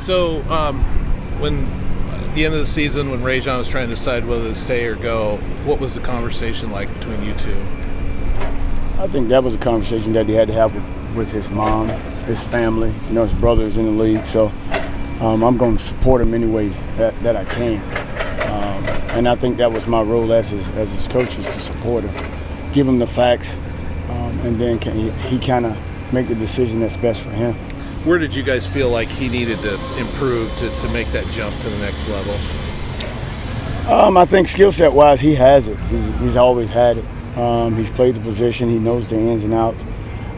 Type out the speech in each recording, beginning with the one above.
So, when at the end of the season, when Rajon was trying to decide whether to stay or go, what was the conversation like between you two? I think that was a conversation that he had to have with his mom, his family. You know, his brother is in the league, so I'm going to support him any way that I can. And I think that was my role as his coach, is to support him, give him the facts, and then he kind of make the decision that's best for him. Where did you guys feel like he needed to improve to make that jump to the next level? I think skill set wise, he has it. He's always had it. He's played the position. He knows the ins and outs.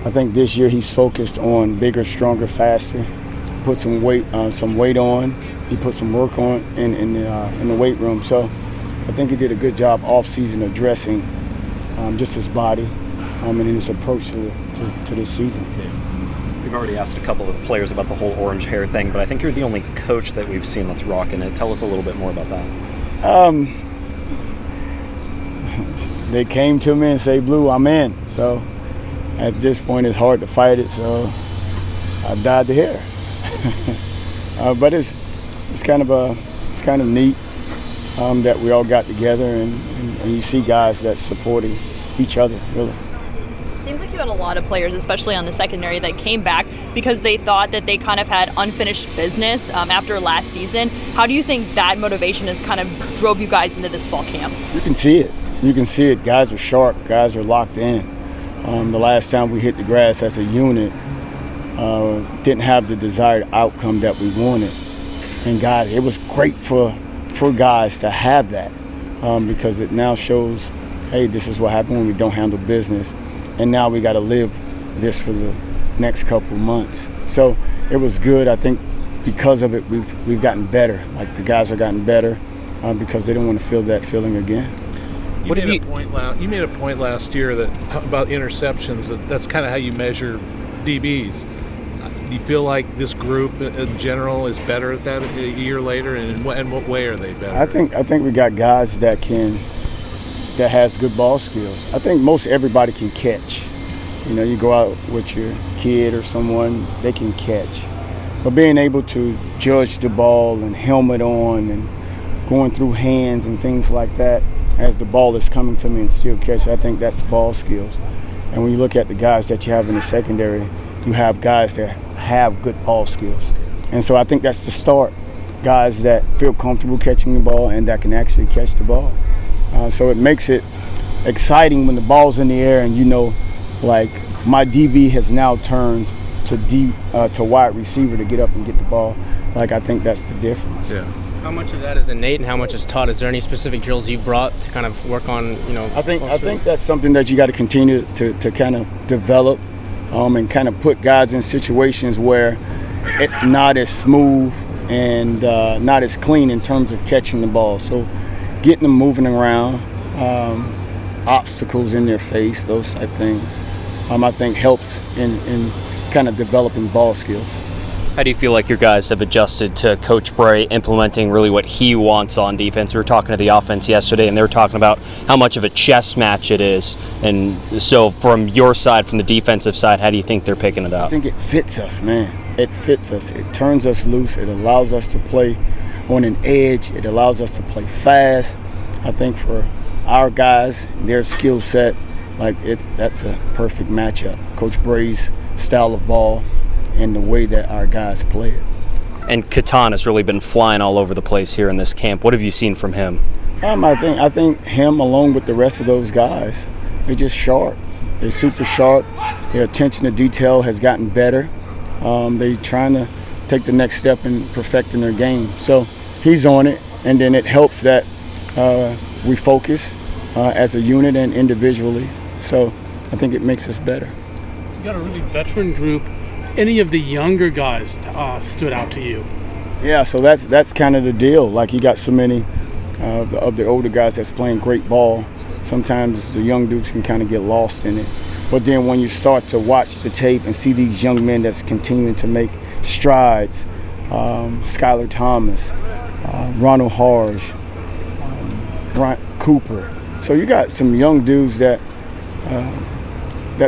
I think this year he's focused on bigger, stronger, faster. Put some weight on. He put some work on in the weight room. So I think he did a good job off season addressing just his body and in his approach to this season. We've already asked a couple of players about the whole orange hair thing, but I think you're the only coach that we've seen that's rocking it. Tell us a little bit more about that. They came to me and say, "Blue, I'm in." So at this point, it's hard to fight it. So I dyed the hair. But it's kind of neat that we all got together and you see guys that supporting each other, really. Seems like you had a lot of players, especially on the secondary, that came back because they thought that they kind of had unfinished business after last season. How do you think that motivation has kind of drove you guys into this fall camp? You can see it. You can see it. Guys are sharp. Guys are locked in. The last time we hit the grass as a unit, didn't have the desired outcome that we wanted. And guys, it was great for guys to have that because it now shows, hey, this is what happened when we don't handle business. And now we got to live this for the next couple months. So it was good. I think because of it, we've gotten better. Like the guys are gotten better because they don't want to feel that feeling again. You made a point last year about interceptions. That's kind of how you measure DBs. Do you feel like this group in general is better at that a year later, and in what way are they better? I think we got guys that has good ball skills. I think most everybody can catch. You know, you go out with your kid or someone, they can catch. But being able to judge the ball and helmet on and going through hands and things like that as the ball is coming to me and still catch, I think that's ball skills. And when you look at the guys that you have in the secondary, you have guys that have good ball skills. And so I think that's the start. Guys that feel comfortable catching the ball and that can actually catch the ball. So it makes it exciting when the ball's in the air and you know, like, my DB has now turned to wide receiver to get up and get the ball. Like, I think that's the difference. Yeah. How much of that is innate and how much is taught? Is there any specific drills you brought to kind of work on, I think that's something that you got to continue to kind of develop and kind of put guys in situations where it's not as smooth and not as clean in terms of catching the ball. So getting them moving around, obstacles in their face, those type things, I think helps in kind of developing ball skills. How do you feel like your guys have adjusted to Coach Bray implementing really what he wants on defense? We were talking to the offense yesterday, and they were talking about how much of a chess match it is. And so from your side, from the defensive side, how do you think they're picking it up? I think it fits us, man. It fits us. It turns us loose. It allows us to play on an edge. It allows us to play fast. I think for our guys, their skill set, that's a perfect matchup. Coach Bray's style of ball and the way that our guys play it. And Katan has really been flying all over the place here in this camp. What have you seen from him? I think him, along with the rest of those guys, they're just sharp. They're super sharp. Their attention to detail has gotten better. They're trying to take the next step in perfecting their game. So he's on it, and then it helps that we focus as a unit and individually. So I think it makes us better. You got a really veteran group. Any of the younger guys stood out to you? Yeah, so that's kind of the deal. Like, you got so many of the older guys that's playing great ball. Sometimes the young dudes can kind of get lost in it. But then when you start to watch the tape and see these young men that's continuing to make strides, Skylar Thomas, Ronald Harge, Bryant Cooper. So you got some young dudes that's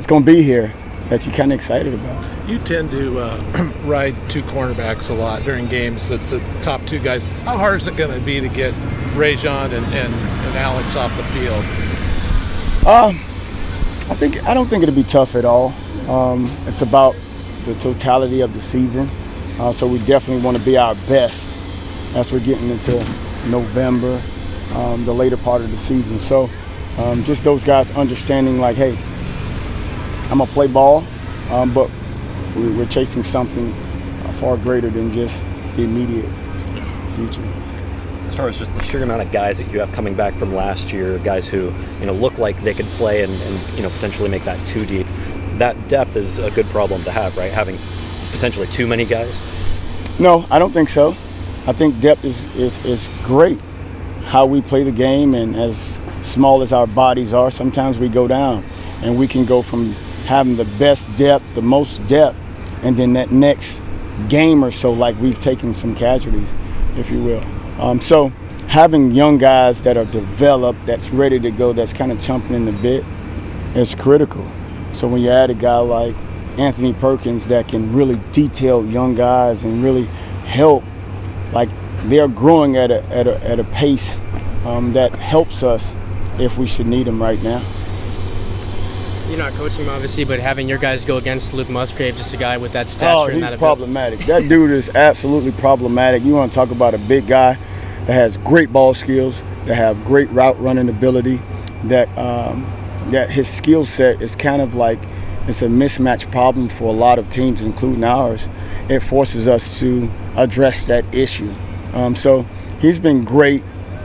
going to be here that you're kind of excited about. You tend to ride two cornerbacks a lot during games, the top two guys. How hard is it going to be to get Rajon and Alex off the field? I don't think it'll be tough at all. It's about the totality of the season. So we definitely want to be our best as we're getting into November, the later part of the season. So just those guys understanding like, hey, I'm going to play ball, but we're chasing something far greater than just the immediate future. As far as just the sheer amount of guys that you have coming back from last year, guys who look like they could play and potentially make that too deep, that depth is a good problem to have, right? Having potentially too many guys. No, I don't think so. I think depth is great. How we play the game, and as small as our bodies are, sometimes we go down, and we can go from having the best depth, the most depth, and then that next game or so, like we've taken some casualties, if you will. So having young guys that are developed, that's ready to go, that's kind of chomping in the bit, is critical. So when you add a guy like Anthony Perkins that can really detail young guys and really help, like they're growing at a pace that helps us if we should need them right now. You're not coaching him, obviously, but having your guys go against Luke Musgrave, just a guy with that stature and that he's problematic. That dude is absolutely problematic. You want to talk about a big guy that has great ball skills, that have great route running ability, that his skill set is kind of like, it's a mismatch problem for a lot of teams, including ours. It forces us to address that issue. So he's been great,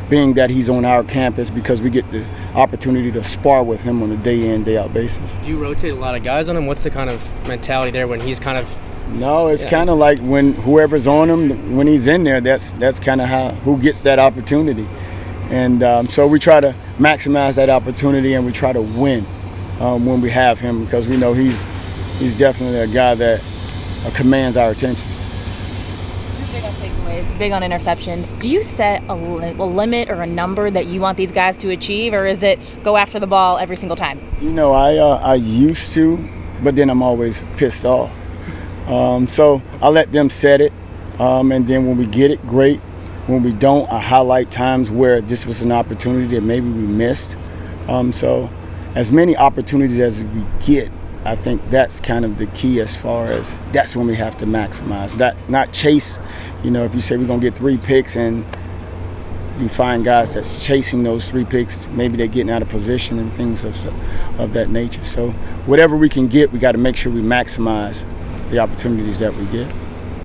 being that he's on our campus, because we get the opportunity to spar with him on a day-in, day-out basis. Do you rotate a lot of guys on him? What's the kind of mentality there when he's kind of... No, it's kind of like when whoever's on him, when he's in there, that's kind of who gets that opportunity. And so we try to maximize that opportunity, and we try to win when we have him, because we know he's definitely a guy that commands our attention. Big on takeaways, big on interceptions. Do you set a limit or a number that you want these guys to achieve, or is it go after the ball every single time? I used to, but then I'm always pissed off. So I let them set it, and then when we get it, great. When we don't, I highlight times where this was an opportunity that maybe we missed. So as many opportunities as we get, I think that's kind of the key, as far as that's when we have to maximize. Not chase, if you say we're going to get 3 picks and you find guys that's chasing those 3 picks, maybe they're getting out of position and things of that nature. So whatever we can get, we got to make sure we maximize the opportunities that we get.